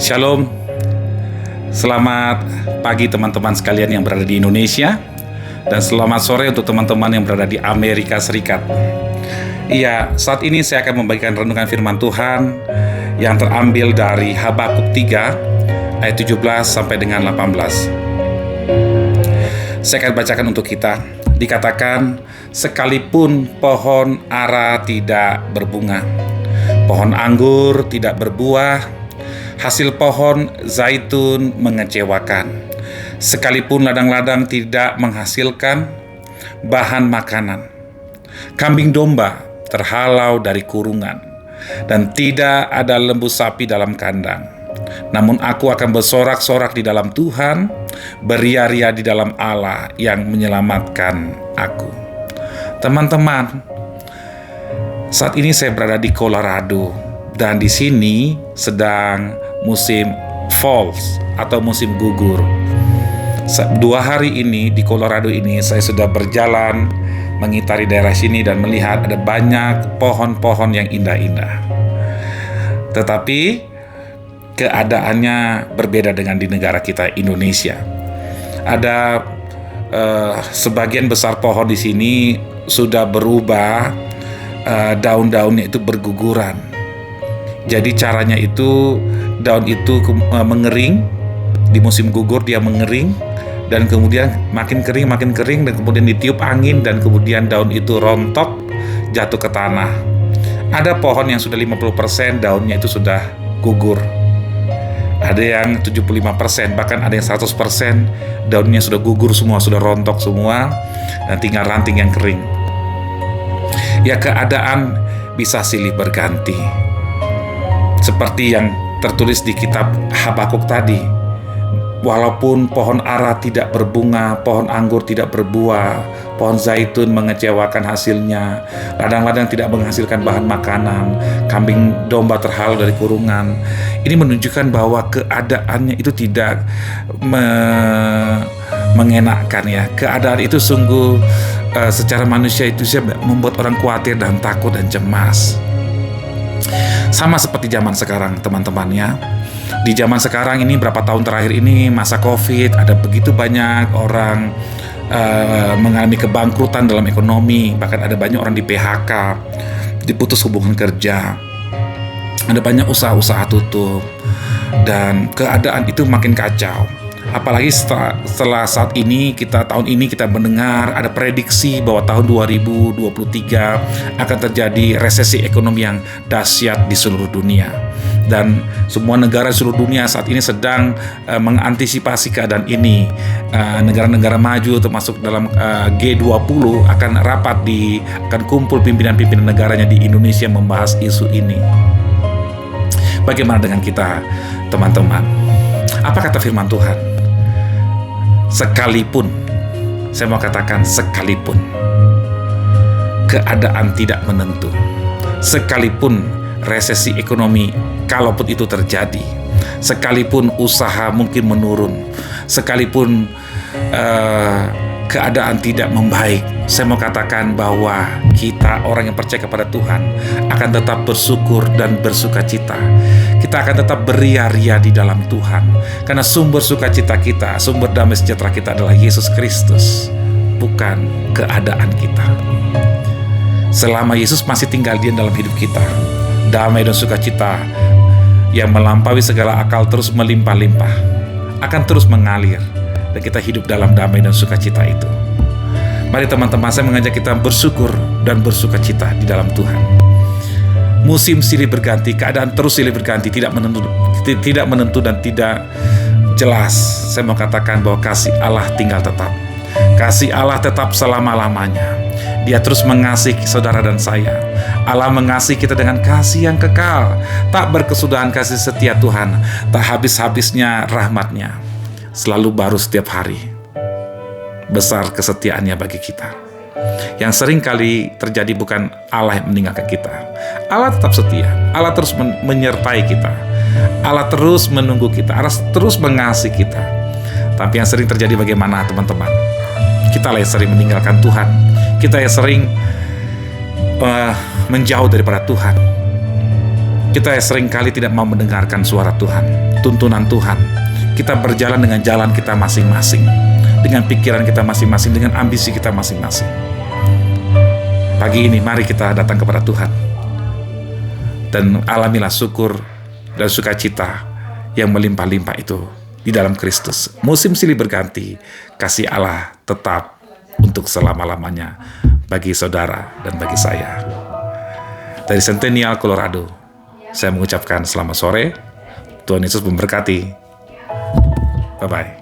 Shalom, selamat pagi teman-teman sekalian yang berada di Indonesia, dan selamat sore untuk teman-teman yang berada di Amerika Serikat. Iya, saat ini saya akan membagikan renungan firman Tuhan yang terambil dari Habakuk 3 ayat 17 sampai dengan 18. Saya akan bacakan untuk kita. Dikatakan, sekalipun pohon ara tidak berbunga, pohon anggur tidak berbuah, hasil pohon zaitun mengecewakan, sekalipun ladang-ladang tidak menghasilkan bahan makanan, kambing domba terhalau dari kurungan, dan tidak ada lembu sapi dalam kandang. Namun aku akan bersorak-sorak di dalam Tuhan, beria-ria di dalam Allah yang menyelamatkan aku. Teman-teman, saat ini saya berada di Colorado, dan di sini sedang musim falls atau musim gugur. 2 hari ini di Colorado ini saya sudah berjalan mengitari daerah sini dan melihat ada banyak pohon-pohon yang indah-indah. Tetapi keadaannya berbeda dengan di negara kita Indonesia. Ada sebagian besar pohon di sini sudah berubah, daun-daunnya itu berguguran. Jadi caranya itu daun itu mengering, di musim gugur dia mengering, dan kemudian makin kering, dan kemudian ditiup angin, dan kemudian daun itu rontok, jatuh ke tanah. Ada pohon yang sudah 50% daunnya itu sudah gugur. Ada yang 75%, bahkan ada yang 100% daunnya sudah gugur semua, sudah rontok semua, dan tinggal ranting yang kering. Ya, keadaan bisa silih berganti. Seperti yang tertulis di kitab Habakuk tadi, walaupun pohon ara tidak berbunga, pohon anggur tidak berbuah, pohon zaitun mengecewakan hasilnya, ladang-ladang tidak menghasilkan bahan makanan, kambing domba terhalau dari kurungan. Ini menunjukkan bahwa keadaannya itu tidak mengenakan ya. Keadaan itu sungguh secara manusia itu membuat orang khawatir dan takut dan cemas. Sama seperti zaman sekarang teman-temannya. Di zaman sekarang ini, berapa tahun terakhir ini, masa COVID, ada begitu banyak orang mengalami kebangkrutan dalam ekonomi. Bahkan ada banyak orang di PHK, diputus hubungan kerja, ada banyak usaha-usaha tutup, dan keadaan itu makin kacau. Apalagi setelah tahun ini kita mendengar ada prediksi bahwa tahun 2023 akan terjadi resesi ekonomi yang dahsyat di seluruh dunia. Dan semua negara di seluruh dunia saat ini sedang mengantisipasi keadaan ini. Negara-negara maju termasuk dalam G20 akan akan kumpul pimpinan-pimpinan negaranya di Indonesia membahas isu ini. Bagaimana dengan kita, teman-teman? Apa kata firman Tuhan? Sekalipun, saya mau katakan sekalipun keadaan tidak menentu, sekalipun resesi ekonomi kalaupun itu terjadi, sekalipun usaha mungkin menurun, sekalipun keadaan tidak membaik, saya mau katakan bahwa kita orang yang percaya kepada Tuhan akan tetap bersyukur dan bersuka cita. Kita akan tetap beria-ria di dalam Tuhan, karena sumber sukacita kita, sumber damai sejahtera kita adalah Yesus Kristus, bukan keadaan kita. Selama Yesus masih tinggal dalam hidup kita, damai dan sukacita yang melampaui segala akal terus melimpah-limpah, akan terus mengalir, dan kita hidup dalam damai dan sukacita itu. Mari teman-teman, saya mengajak kita bersyukur dan bersukacita di dalam Tuhan. Musim silih berganti, keadaan terus silih berganti, tidak menentu dan tidak jelas. Saya mau katakan bahwa kasih Allah tinggal tetap. Kasih Allah tetap selama-lamanya. Dia terus mengasihi saudara dan saya. Allah mengasihi kita dengan kasih yang kekal, tak berkesudahan kasih setia Tuhan, tak habis-habisnya rahmat-Nya, selalu baru setiap hari. Besar kesetiaannya bagi kita. Yang sering kali terjadi bukan Allah yang meninggalkan kita. Allah tetap setia. Allah terus menyertai kita. Allah terus menunggu kita. Allah terus mengasihi kita. Tapi yang sering terjadi bagaimana, teman-teman? Kita yang sering meninggalkan Tuhan. Kita yang sering menjauh daripada Tuhan. Kita seringkali tidak mau mendengarkan suara Tuhan, tuntunan Tuhan. Kita berjalan dengan jalan kita masing-masing, dengan pikiran kita masing-masing, dengan ambisi kita masing-masing. Pagi ini mari kita datang kepada Tuhan dan alamilah syukur dan sukacita yang melimpah-limpah itu di dalam Kristus. Musim silih berganti, kasih Allah tetap untuk selama-lamanya bagi saudara dan bagi saya. Dari Centennial, Colorado, saya mengucapkan selamat sore. Tuhan Yesus memberkati. Bye-bye.